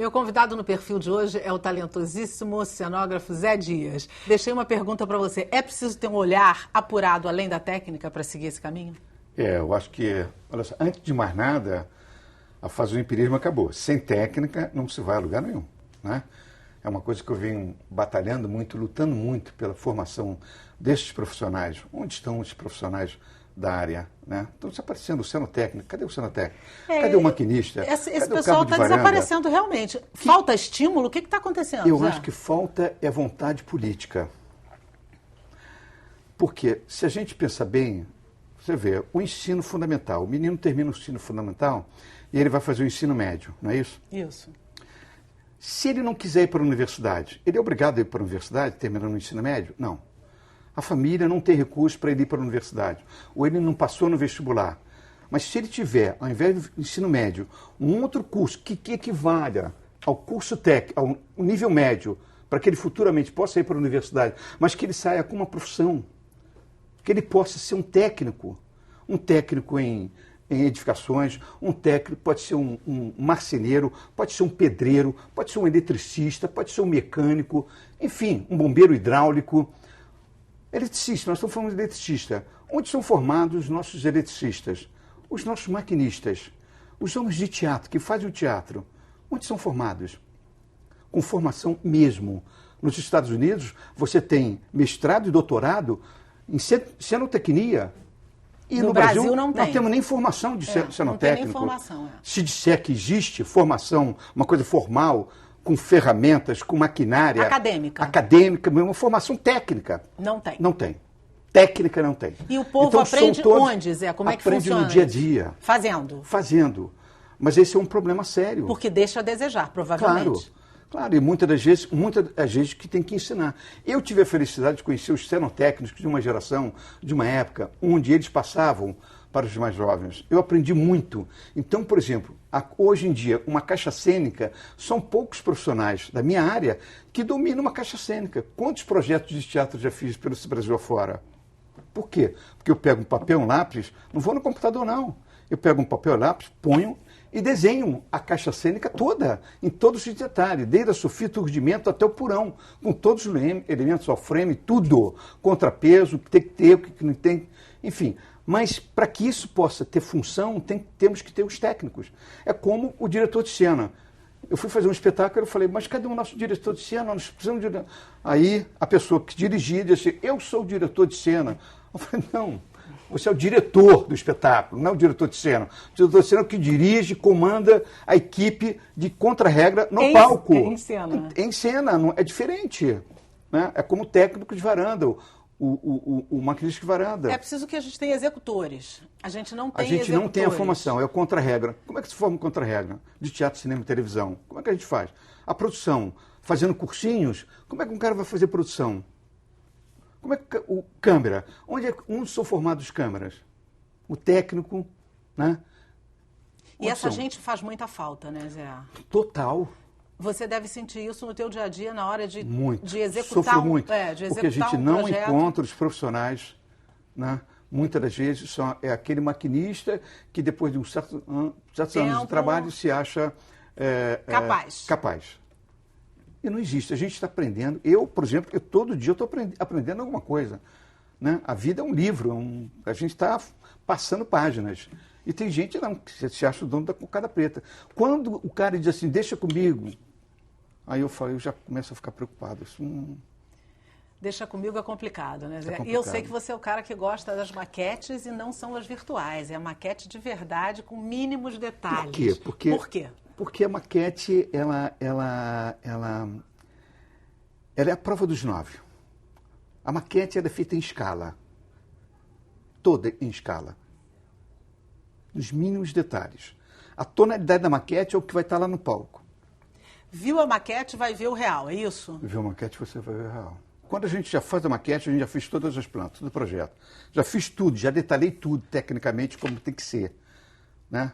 meu convidado no perfil de hoje é o talentosíssimo cenógrafo Zé Dias. Deixei uma pergunta para você. É preciso ter um olhar apurado além da técnica para seguir esse caminho? Eu acho que, olha só, antes de mais nada, a fase do empirismo acabou. Sem técnica não se vai a lugar nenhum, né? É uma coisa que eu venho batalhando muito, lutando muito pela formação desses profissionais. Onde estão os profissionais da área, né? Estão desaparecendo o cenotécnico. Cadê o cenotécnico? Cadê o maquinista? Esse Cadê pessoal está desaparecendo realmente. Falta estímulo? O que está acontecendo? Eu acho que falta é vontade política. Porque se a gente pensar bem, você vê, o ensino fundamental, o menino termina o ensino fundamental e ele vai fazer o ensino médio, não é isso? Isso. Se ele não quiser ir para a universidade, ele é obrigado a ir para a universidade, terminando o ensino médio? Não. A família não tem recurso para ele ir para a universidade. Ou ele não passou no vestibular. Mas se ele tiver, ao invés do ensino médio, um outro curso que equivalha ao curso técnico, ao nível médio, para que ele futuramente possa ir para a universidade, mas que ele saia com uma profissão, que ele possa ser um técnico em edificações, um técnico pode ser um marceneiro, pode ser um pedreiro, pode ser um eletricista, pode ser um mecânico, enfim, um bombeiro hidráulico. Eletricista, nós estamos falando de eletricista. Onde são formados os nossos eletricistas? Os nossos maquinistas, os homens de teatro, que fazem o teatro. Onde são formados? Com formação mesmo. Nos Estados Unidos, você tem mestrado e doutorado em cenotecnia. E no Brasil não tem. Não temos nem formação de cenotécnico. Não tem nem formação. Se disser que existe formação, uma coisa formal, com ferramentas, com maquinária... Acadêmica, uma formação técnica. Não tem. Não tem. Técnica não tem. E o povo então, aprende onde, Zé? Como é que funciona? Aprende no dia a dia. Fazendo. Fazendo. Mas esse é um problema sério. Porque deixa a desejar, provavelmente. Claro, e muitas das vezes que tem que ensinar. Eu tive a felicidade de conhecer os cenotécnicos de uma geração, de uma época, onde eles passavam para os mais jovens. Eu aprendi muito. Então, por exemplo, hoje em dia, uma caixa cênica, são poucos profissionais da minha área que dominam uma caixa cênica. Quantos projetos de teatro já fiz pelo Brasil afora? Por quê? Porque eu pego um papel, um lápis, não vou no computador, não. Eu pego um papel, um lápis, ponho e desenho a caixa cênica toda, em todos os detalhes, desde a sulfito, o rudimento até o purão, com todos os elementos ao frame, tudo, contrapeso, o que tem que ter, o que não tem, enfim. Mas para que isso possa ter função, temos que ter os técnicos. É como o diretor de cena. Eu fui fazer um espetáculo e falei, mas cadê o nosso diretor de cena? Nós precisamos de... Aí a pessoa que dirigia disse, eu sou o diretor de cena. Eu falei, não, você é o diretor do espetáculo, não é o diretor de cena. O diretor de cena é o que dirige, comanda a equipe de contra-regra no palco. Em cena. Em cena, é diferente. Né? É como o técnico de varanda, o maquinista de varanda. É preciso que a gente tenha executores. A gente não tem executores. A gente executores. não tem a formação, é a contra-regra. Como é que se forma contra-regra? De teatro, cinema e televisão. Como é que a gente faz? A produção, fazendo cursinhos, como é que um cara vai fazer produção? Como é que o câmera? Onde são formados os câmeras? O técnico, né? E essa gente faz muita falta, né, Zé? Total. Você deve sentir isso no teu dia a dia na hora de executar Sofro muito, de executar porque a gente não projeto. encontra os profissionais, né? Muitas das vezes é aquele maquinista que depois de um certos anos de trabalho se acha capaz. E não existe, a gente está aprendendo. Eu, por exemplo, todo dia estou aprendendo alguma coisa. Né? A vida é um livro, a gente está passando páginas. E tem gente não, que se acha o dono da cocada preta. Quando o cara diz assim, deixa comigo, aí eu já começo a ficar preocupado. Deixa comigo é complicado, né, Zé? É complicado. E eu sei que você é o cara que gosta das maquetes e não são as virtuais. É a maquete de verdade com mínimos detalhes. Por quê? Porque a maquete, ela é a prova dos 9. A maquete é feita em escala. Toda em escala. Nos mínimos detalhes. A tonalidade da maquete é o que vai estar lá no palco. Viu a maquete, vai ver o real, é isso? Viu a maquete, você vai ver o real. Quando a gente já faz a maquete, a gente já fez todas as plantas do projeto. Já fiz tudo, já detalhei tudo tecnicamente como tem que ser. Né?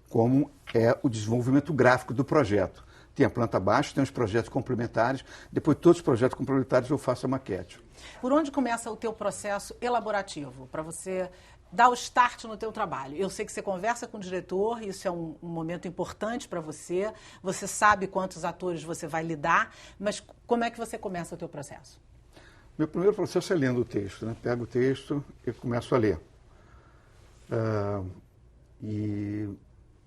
Como é o desenvolvimento gráfico do projeto. Tem a planta baixa, tem os projetos complementares, depois todos os projetos complementares eu faço a maquete. Por onde começa o teu processo elaborativo, para você dar o start no teu trabalho? Eu sei que você conversa com o diretor, isso é um momento importante para você, você sabe quantos atores você vai lidar, mas como é que você começa o teu processo? Meu primeiro processo é lendo o texto, né? Pego o texto e começo a ler. E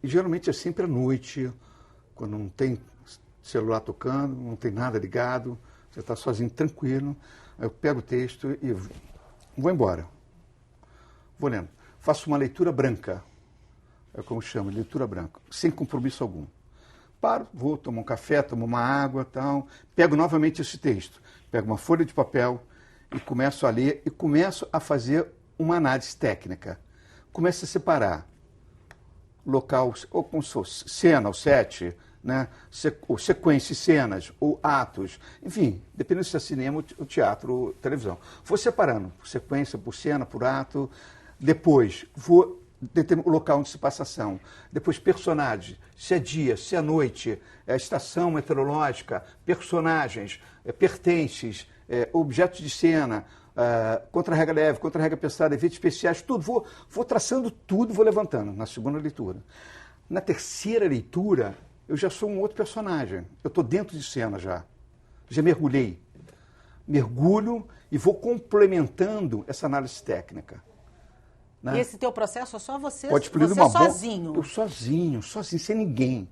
geralmente é sempre à noite, quando não tem celular tocando, não tem nada ligado, você está sozinho, tranquilo. Aí eu pego o texto e vou embora. Vou lendo. Faço uma leitura branca, é como chamo, leitura branca, sem compromisso algum. Paro, vou tomar um café, tomo uma água, tal, pego novamente esse texto, pego uma folha de papel e começo a ler e começo a fazer uma análise técnica. Começo a separar local, ou como se fosse cena, ou set, né? Ou sequência, cenas, ou atos, enfim, dependendo se é cinema, ou teatro, ou televisão. Vou separando, por sequência, por cena, por ato, depois vou determinar o local onde se passa a ação, depois personagens, se é dia, se é noite, estação meteorológica, personagens, pertences, objetos de cena, contra-regra leve, contra-regra pesada, efeitos especiais, tudo. Vou traçando tudo, vou levantando na segunda leitura. Na terceira leitura, eu já sou um outro personagem. Eu estou dentro de cena já. Já mergulhei. Mergulho e vou complementando essa análise técnica. Né? E esse teu processo é só você, Pode explodir você uma bomba. sozinho? Eu sozinho, sem ninguém.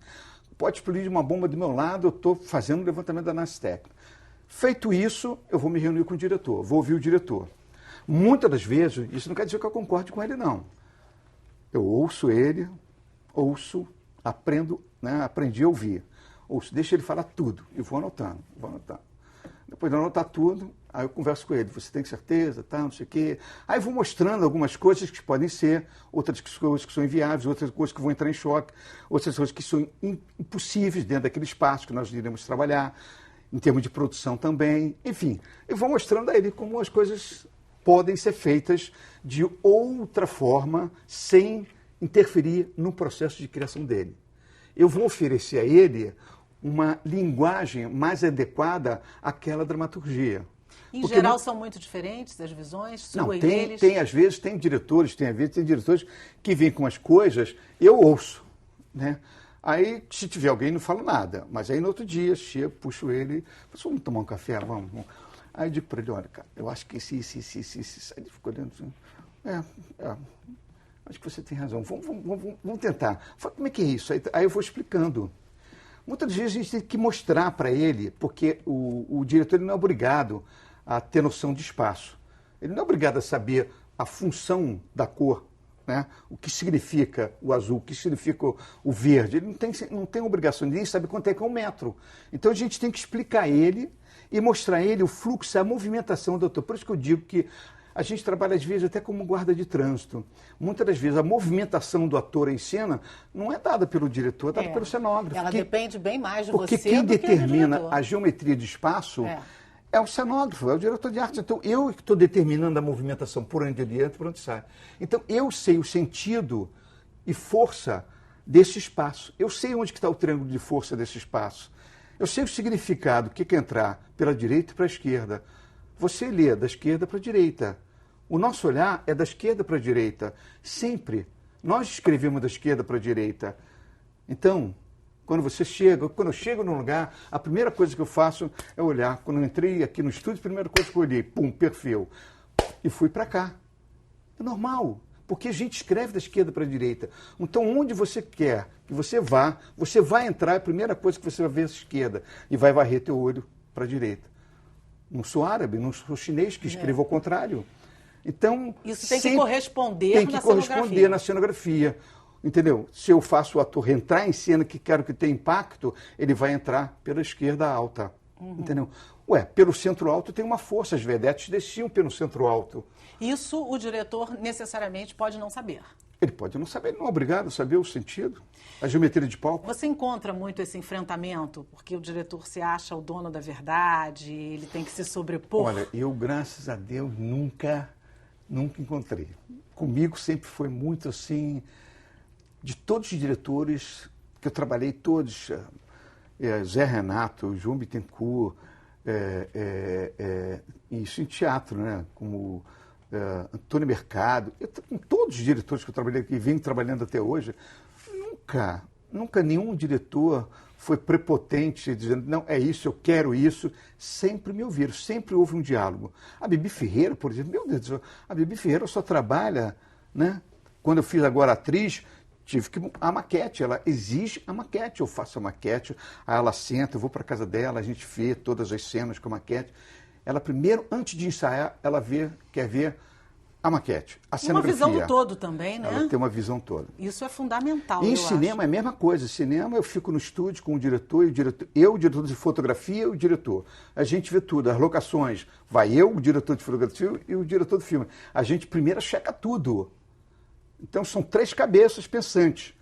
Pode explodir uma bomba do meu lado, eu estou fazendo o levantamento da análise técnica. Feito isso, eu vou me reunir com o diretor, vou ouvir o diretor. Muitas das vezes, isso não quer dizer que eu concorde com ele, não. Eu ouço ele, aprendo, né, aprendi a ouvir. Ouço, deixa ele falar tudo e vou anotando. Depois de anotar tudo, aí eu converso com ele. Você tem certeza, tá, não sei o quê. Aí vou mostrando algumas coisas que podem ser, outras coisas que são inviáveis, outras coisas que vão entrar em choque, outras coisas que são impossíveis dentro daquele espaço que nós iremos trabalhar, em termos de produção também. Enfim, eu vou mostrando a ele como as coisas podem ser feitas de outra forma, sem interferir no processo de criação dele. Eu vou oferecer a ele uma linguagem mais adequada àquela dramaturgia. Em geral, são muito diferentes as visões, sua e deles? Às vezes tem diretores que vêm com as coisas, eu ouço, né? Aí, se tiver alguém, não falo nada. Mas aí, no outro dia, chego, puxo ele, vamos tomar um café? Vamos. Aí eu digo para ele, olha, cara, eu acho que esse. Aí ele ficou olhando assim, acho que você tem razão, vamos tentar. Fala, como é que é isso? Aí eu vou explicando. Muitas vezes a gente tem que mostrar para ele, porque o diretor ele não é obrigado a ter noção de espaço. Ele não é obrigado a saber a função da cor, né? O que significa o azul, o que significa o verde. Ele não tem obrigação, ninguém sabe quanto é que é um metro. Então a gente tem que explicar a ele e mostrar a ele o fluxo, a movimentação do ator. Por isso que eu digo que a gente trabalha às vezes até como guarda de trânsito. Muitas das vezes a movimentação do ator em cena não é dada pelo diretor, é dada pelo cenógrafo. Ela depende bem mais de você do porque quem do determina que a geometria de espaço é o cenógrafo, é o diretor de arte. Então, eu estou determinando a movimentação por onde ele entra e por onde sai. Então, eu sei o sentido e força desse espaço. Eu sei onde está o triângulo de força desse espaço. Eu sei o significado, o que é entrar pela direita e para a esquerda. Você lê da esquerda para a direita. O nosso olhar é da esquerda para a direita. Sempre. Nós escrevemos da esquerda para a direita. Então, quando eu chego num lugar, a primeira coisa que eu faço é olhar. Quando eu entrei aqui no estúdio, a primeira coisa que eu olhei, perfil. E fui para cá. É normal, porque a gente escreve da esquerda para a direita. Então, onde você quer que você vai entrar, a primeira coisa que você vai ver é a esquerda e vai varrer teu olho para a direita. Não sou árabe, não sou chinês, que escrevo ao contrário. Então, isso tem que corresponder na cenografia. Entendeu? Se eu faço o ator entrar em cena que quero que tenha impacto, ele vai entrar pela esquerda alta. Entendeu? Pelo centro alto tem uma força, as vedetes desciam pelo centro alto. Isso o diretor necessariamente pode não saber. Ele pode não saber, ele não é obrigado a saber o sentido, a geometria de palco. Você encontra muito esse enfrentamento, porque o diretor se acha o dono da verdade, ele tem que se sobrepor? Olha, eu, graças a Deus, nunca encontrei. Comigo sempre foi muito assim, de todos os diretores que eu trabalhei, todos, Zé Renato, João Bittencourt, isso em teatro, né? Como Antônio Mercado, com todos os diretores que eu trabalhei aqui e venho trabalhando até hoje, nunca nenhum diretor foi prepotente dizendo, não, é isso, eu quero isso. Sempre me ouviram, sempre houve um diálogo. A Bibi Ferreira, por exemplo, meu Deus do céu, a Bibi Ferreira só trabalha, né? Quando eu fiz agora atriz, tive que a maquete, ela exige a maquete, eu faço a maquete, aí ela senta, eu vou para casa dela, a gente vê todas as cenas com a maquete. Ela primeiro, antes de ensaiar, ela quer ver a maquete, a cenografia. Uma visão do todo também, né? Ela tem uma visão toda. Isso é fundamental, E em cinema é a mesma coisa. Cinema eu fico no estúdio com o diretor, o diretor de fotografia e o diretor. A gente vê tudo, as locações. Vai eu, o diretor de fotografia e o diretor do filme. A gente primeiro checa tudo. Então são 3 cabeças pensantes.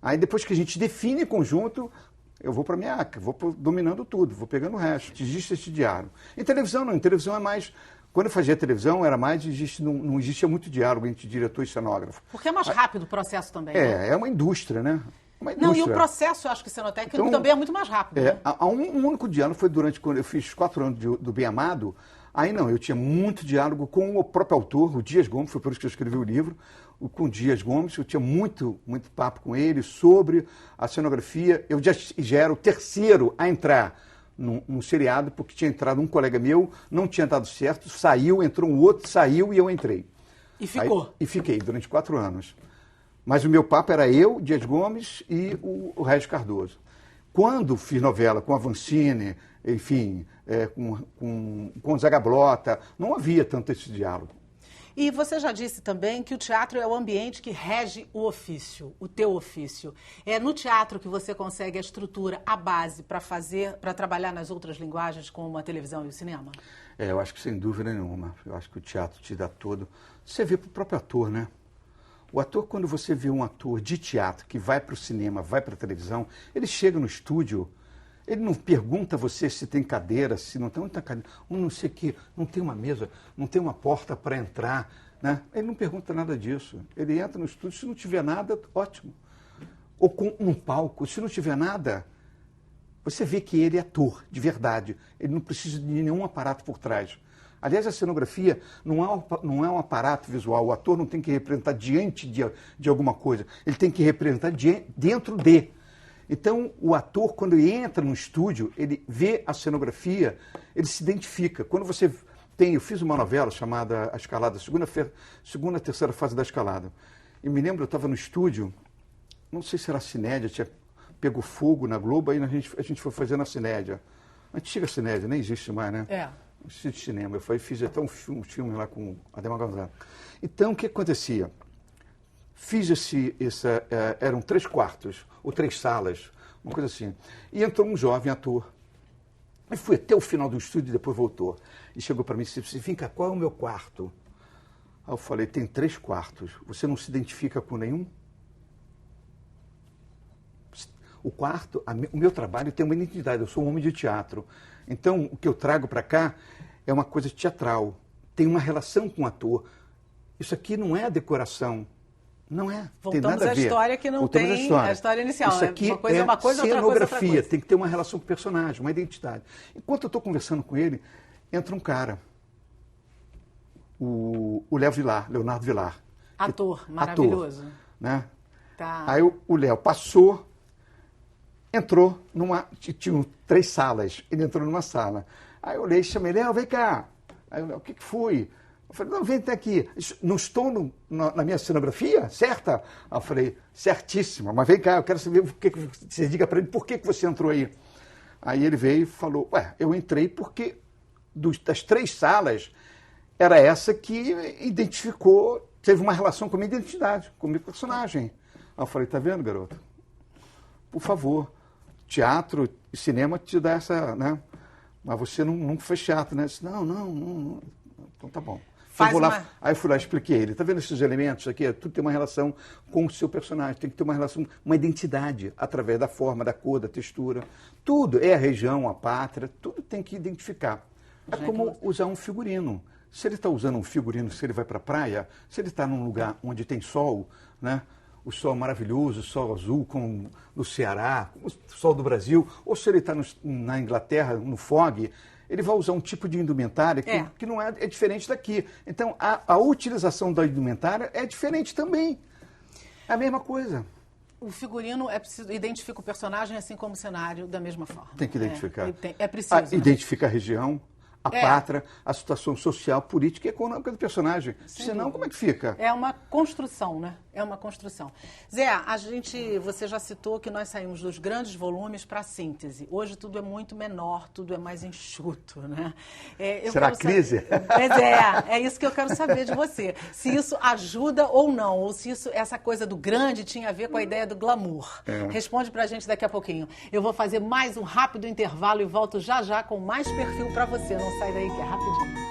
Aí depois que a gente define em conjunto, eu vou para minha aca, vou dominando tudo, vou pegando o resto. Existe esse diálogo. Em televisão não, em televisão é mais... Quando eu fazia televisão, era mais, não existia muito diálogo entre diretor e cenógrafo. Porque é mais rápido o processo também, né? É uma indústria, né? Uma indústria. Não, e o processo, eu acho que cenotécnico também é muito mais rápido. Né? Um único diálogo foi quando eu fiz 4 anos do Bem Amado. Aí não, eu tinha muito diálogo com o próprio autor, o Dias Gomes, foi por isso que eu escrevi o livro, com o Dias Gomes. Eu tinha muito papo com ele sobre a cenografia. Eu já era o terceiro a entrar num seriado, porque tinha entrado um colega meu, não tinha dado certo, saiu, entrou um outro, saiu e eu entrei. E ficou? Aí, e fiquei durante 4 anos. Mas o meu papo era eu, Dias Gomes e o Regis Cardoso. Quando fiz novela com a Vancini, enfim, com o Zaga Blota, não havia tanto esse diálogo. E você já disse também que o teatro é o ambiente que rege o ofício, o teu ofício. É no teatro que você consegue a estrutura, a base para trabalhar nas outras linguagens, como a televisão e o cinema? Eu acho que sem dúvida nenhuma. Eu acho que o teatro te dá todo. Você vê para o próprio ator, né? O ator, quando você vê um ator de teatro que vai para o cinema, vai para a televisão, ele chega no estúdio, ele não pergunta a você se tem cadeira, se não tem muita cadeira, não sei o quê, não tem uma mesa, não tem uma porta para entrar, né? Ele não pergunta nada disso. Ele entra no estúdio, se não tiver nada, ótimo. Ou com um palco, se não tiver nada, você vê que ele é ator, de verdade. Ele não precisa de nenhum aparato por trás. Aliás, a cenografia não é um aparato visual. O ator não tem que representar diante de alguma coisa. Ele tem que representar dentro de. Então, o ator, quando ele entra no estúdio, ele vê a cenografia, ele se identifica. Quando você tem... Eu fiz uma novela chamada A Escalada, segunda, terceira fase da Escalada. E me lembro, eu estava no estúdio, não sei se era a Cinédia, pegou fogo na Globo, aí a gente foi fazer na Cinédia. A antiga Cinédia, nem existe mais, né? Um estúdio de cinema. Eu fiz até um filme lá com Ademar Gonzalez. Então, o que acontecia? Fiz eram 3 quartos, ou 3 salas, uma coisa assim. E entrou um jovem ator. E fui até o final do estúdio e depois voltou. E chegou para mim e disse, vem cá, qual é o meu quarto? Aí eu falei, tem 3 quartos. Você não se identifica com nenhum? O quarto, o meu trabalho tem uma identidade, eu sou um homem de teatro. Então, o que eu trago para cá é uma coisa teatral. Tem uma relação com o ator. Isso aqui não é decoração. Não é. Voltamos tem nada a ver. à história que não Voltamos tem a história inicial. Isso aqui uma coisa, outra coisa, cenografia. Tem que ter uma relação com o personagem, uma identidade. Enquanto eu estou conversando com ele, entra um cara. O Leonardo Vilar. Ator, maravilhoso. Ator, né? Tá. Aí o Léo passou, entrou tinha 3 salas. Ele entrou numa sala. Aí eu olhei e chamei, Léo, vem cá. Aí o Léo, o que foi? Eu falei, não, vem até aqui. Não estou na minha cenografia, certa? Aí eu falei, certíssima, mas vem cá, eu quero saber o que você diga para ele, por que você entrou aí? Aí ele veio e falou, eu entrei porque das 3 salas, era essa que identificou, teve uma relação com a minha identidade, com o meu personagem. Aí eu falei, tá vendo, garoto? Por favor, teatro e cinema te dá essa, né? Mas você nunca fez teatro, né? Eu disse, não. Então tá bom. Aí eu fui lá e expliquei ele. Tá vendo esses elementos aqui? Tudo tem uma relação com o seu personagem. Tem que ter uma relação, uma identidade, através da forma, da cor, da textura. Tudo. É a região, a pátria, tudo tem que identificar. É como usar um figurino. Se ele está usando um figurino, se ele vai para a praia, se ele está num lugar onde tem sol, né? o sol maravilhoso, o sol azul, como no Ceará, o sol do Brasil, ou se ele está na Inglaterra, no fog, ele vai usar um tipo de indumentária que não é diferente daqui. Então, a utilização da indumentária é diferente também. É a mesma coisa. O figurino identifica o personagem assim como o cenário da mesma forma. Tem que identificar. É preciso. Identifica a região, a pátria, a situação social, política e econômica do personagem. Senão, como é que fica? É uma construção, né? É uma construção. Zé, você já citou que nós saímos dos grandes volumes para a síntese. Hoje tudo é muito menor, tudo é mais enxuto, né? Será a crise? Mas é isso que eu quero saber de você. Se isso ajuda ou não, ou se essa coisa do grande tinha a ver com a ideia do glamour. Responde pra gente daqui a pouquinho. Eu vou fazer mais um rápido intervalo e volto já já com mais perfil para você. Não sai daí que é rapidinho.